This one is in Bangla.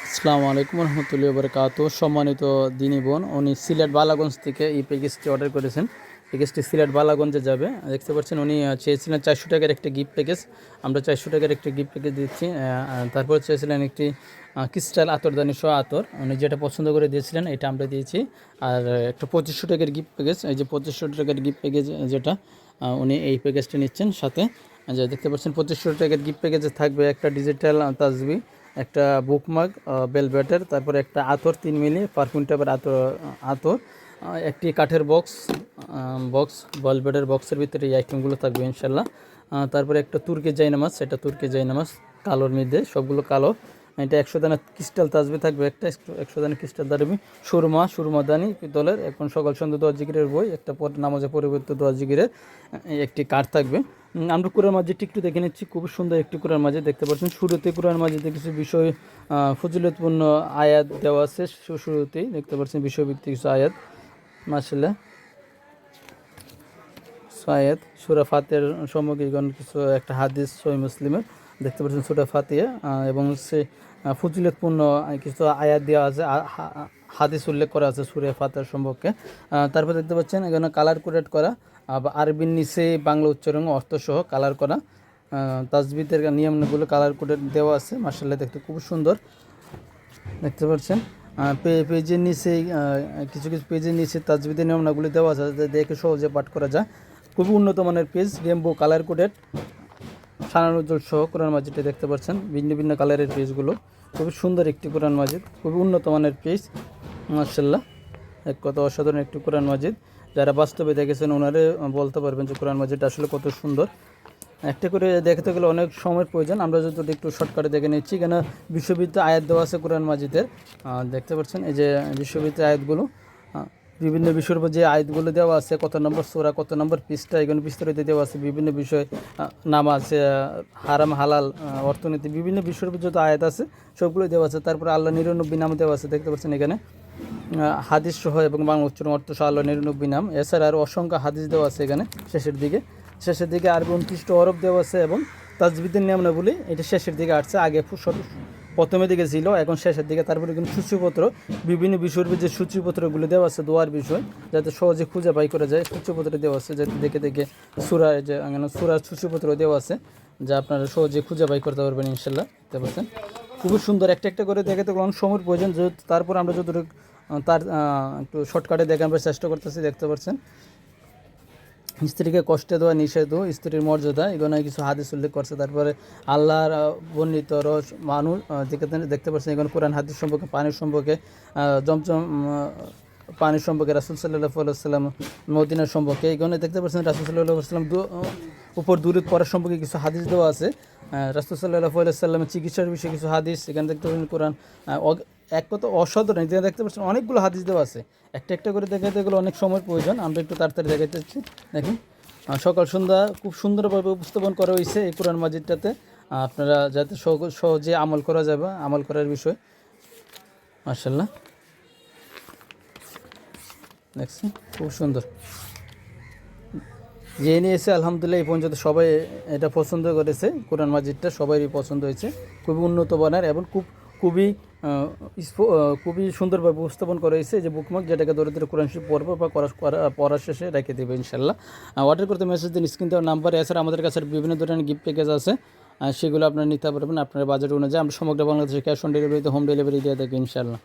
আসসালামু আলাইকুম রহমতুল্লাহি বারাকাতুহু। সম্মানিত দিনী বোন, উনি সিলেট বালাগঞ্জ থেকে এই প্যাকেজটি অর্ডার করেছেন। প্যাকেজটি সিলেট বালাগঞ্জে যাবে। দেখতে পাচ্ছেন উনি চেয়েছিলেন 400 টাকার একটা গিফট প্যাকেজ। আমরা 400 টাকার একটি গিফট প্যাকেজ দিচ্ছি। তারপর চেয়েছিলেন একটি ক্রিস্টাল আতরদানি সহ আতর, উনি যেটা পছন্দ করে দিয়েছিলেন এটা আমরা দিয়েছি। আর একটা 2500 টাকার গিফট প্যাকেজ, এই যে 2500 টাকার গিফট প্যাকেজ যেটা উনি এই প্যাকেজটা নিচ্ছেন। সাথে যে দেখতে পাচ্ছেন 2500 টাকার গিফট প্যাকেজে থাকবে একটা ডিজিটাল তাসবি, একটা বুকমার্ক বেলভেটের, তারপরে একটা আতর 3 মিলি পারফিউম টাইপের আতর, একটি কাঠের বক্স বেলভেটের বক্সের ভিতরে এই আইটেমগুলো থাকবে ইনশাল্লাহ। তারপরে একটা তুর্কি জাইনামাজ, এটা তুর্কি জাইনামাজ কালোর মধ্যে, সবগুলো কালো। এটা 100 দানা ক্রিস্টাল তাসবি থাকবে, একটা 100 দানা ক্রিস্টাল তাসবি, সুরমাদানি পিতলের, এখন সকাল সন্ধ্যা 10 জিকিরের বই, একটা নামাজে পরিবর্তিত 10 জিকিরের একটি কার্ড থাকবে। আমরা কোরআন মাজিদটি একটু দেখে নিচ্ছি। খুব সুন্দর একটি কোরআন মাজিদ দেখতে পাচ্ছেন। শুরুতে কোরআন মাজিদে কিছু বিষয় ফজিলতপূর্ণ আয়াত দেওয়া আছে। শুরুতেই দেখতে পাচ্ছেন বিষয়ভিত্তিক কিছু আয়াত, মাশাআল্লাহ আয়াত। সূরা ফাতিহার সম্মুখে কিছু একটা হাদিস সহিহ মুসলিমের দেখতে পাচ্ছেন সূরা ফাতিহা, এবং সে ফজিলতপূর্ণ কিছু আয়াত দেওয়া আছে, হাদিস উল্লেখ করা আছে সূরা ফাতিহার সম্পর্কে। তারপর দেখতে পাচ্ছেন এখানে কালার কোডেড করা, আরবির নিচে বাংলা উচ্চারণ অর্থসহ কালার করা তাজবিদের নিয়মগুলো কালার কোডেড দেওয়া আছে। মাশাআল্লাহ দেখতে খুব সুন্দর দেখতে পাচ্ছেন। পেজের নিচে কিছু পেজের নিচে তাজবিদের নিয়মগুলি দেওয়া আছে, দেখে সহজে পাঠ করা যায়। খুবই উন্নত মানের পেজ, রেমবো কালার কোডেড সানানুজ্জ্বল সহ কোরআন মাজিদটি দেখতে পাচ্ছেন। ভিন্ন ভিন্ন কালারের পেজগুলো, খুবই সুন্দর একটি কোরআন মাজিদ, খুবই উন্নত মানের পেজ। মাশাআল্লাহ এক কথা অসাধারণ একটি কোরআন মাজিদ। যারা বাস্তবে দেখেছেন ওনারে বলতে পারবেন যে কোরআন মাজিদটা আসলে কত সুন্দর। একটা করে দেখতে গেলে অনেক সময়ের প্রয়োজন, আমরা যদি একটু শর্টকাটে দেখে নিচ্ছি। কেন বিশ্ববিদ্য আয়াত দেওয়া আছে কোরআন মাজিদের, দেখতে পাচ্ছেন এই যে বিশ্ববিদ্য আয়াতগুলো, বিভিন্ন বিষয়ের উপর যে আয়াতগুলো দেওয়া আছে, কত নম্বর সূরা, কত নম্বর পৃষ্ঠা, এখানে বিস্তারিত দেওয়া আছে। বিভিন্ন বিষয়, নামাজ, হারাম হালাল, অর্থনীতি, বিভিন্ন বিষয়ের উপর যত আয়াত আছে সবগুলো দেওয়া আছে। তারপরে আল্লাহ 99 নাম দেওয়া আছে, দেখতে পাচ্ছেন এখানে হাদিস সহ এবং বাংলা উচ্চারণ অর্থ সহ আল্লাহ 99 নাম। এছাড়া আরও অসংখ্য হাদিস দেওয়া আছে এখানে শেষের দিকে আরবি 29টি হরফ দেওয়া আছে, এবং তাজবিদের নিয়মাবলী এটা শেষের দিকে আসছে, আগে প্রথমের দিকে ছিল, এখন শেষের দিকে। তারপরে কিন্তু সূচিপত্র, বিভিন্ন বিষয়ের যে সূচিপত্রগুলো দেওয়া আছে দোয়ার বিষয়, যাতে সহজে খুঁজে বাই করা যায়, সূচিপত্র দেওয়া আছে, যাতে দেখে দেখে সুরার সূচিপত্র দেওয়া আছে, যা আপনারা সহজে খুঁজে বাই করতে পারবেন ইনশাল্লাহ। দেখতে পাচ্ছেন খুবই সুন্দর। একটা একটা করে দেখাতে অনেক সময়ের প্রয়োজন, যেহেতু তারপর আমরা যতটুকু তার একটু শর্টকাটে দেখে আমরা চেষ্টা করতেছি। দেখতে পাচ্ছেন স্ত্রীকে কষ্টে দেওয়া নিষেধ, স্ত্রীর মর্যাদা, এগুলো কিছু হাদিস উল্লেখ করছে। তারপরে আল্লাহর বর্ণিত রস মানুষ দেখতে পাচ্ছেন এখানে কোরআন হাদিস সম্পর্কে, পানির সম্পর্কে, জমজম পানির সম্পর্কে, রাসূল সাল্লাল্লাহু আলাইহি ওয়াসাল্লাম মদিনার সম্পর্কে, এখানে দেখতে পাচ্ছেন রাসূল সাল্লাল্লাহু আলাইহি ওয়াসাল্লাম উপর দূরত পড়ার সম্পর্কে কিছু হাদিস দেওয়া আছে। রাসূল সাল্লাল্লাহু আলাইহি ওয়াসাল্লামের চিকিৎসার বিষয়ে কিছু হাদিস, এখানে দেখতে পাচ্ছেন কোরআন এক কথা অসাধারণ। এখানে দেখতে পাচ্ছেন অনেকগুলো হাদিস দেওয়া আছে। একটা একটা করে দেখাতে গেলে অনেক সময় প্রয়োজন, আমরা একটু তাড়াতাড়ি দেখাতেছি। দেখুন সকাল সন্ধ্যা খুব সুন্দরভাবে উপস্থাপন করা হয়েছে এই কোরআন মাজিদটাতে, আপনারা যাতে সহজে আমল করা যাবে, আমল করার বিষয়। মাশাআল্লাহ দেখছি খুব সুন্দর যে নিয়েছে, আলহামদুলিল্লাহ এই পর্যন্ত সবাই এটা পছন্দ করেছে। কোরআন মাজিদটা সবারই পছন্দ হয়েছে, খুবই উন্নত মানের এবং খুবই সুন্দরভাবে উপস্থাপন করা হয়েছে। যে বুকমার্ক, যেটাকে ধরে ধরে কোরআন শরীফ পড়বো বা পড়ার শেষে রেখে দেবে ইনশাল্লাহ। অর্ডার করতে মেসেজ দিন, স্ক্রিন দেওয়ার নাম্বার। এছাড়া আমাদের কাছে বিভিন্ন ধরনের গিফট প্যাকেজ আছে, সেগুলো আপনারা নিতে পারবেন আপনার বাজেট অনুযায়ী। আমরা সমগ্র বাংলাদেশে ক্যাশ অন ডেলিভারিতে হোম ডেলিভারি দিয়ে থাকি ইনশাল্লাহ।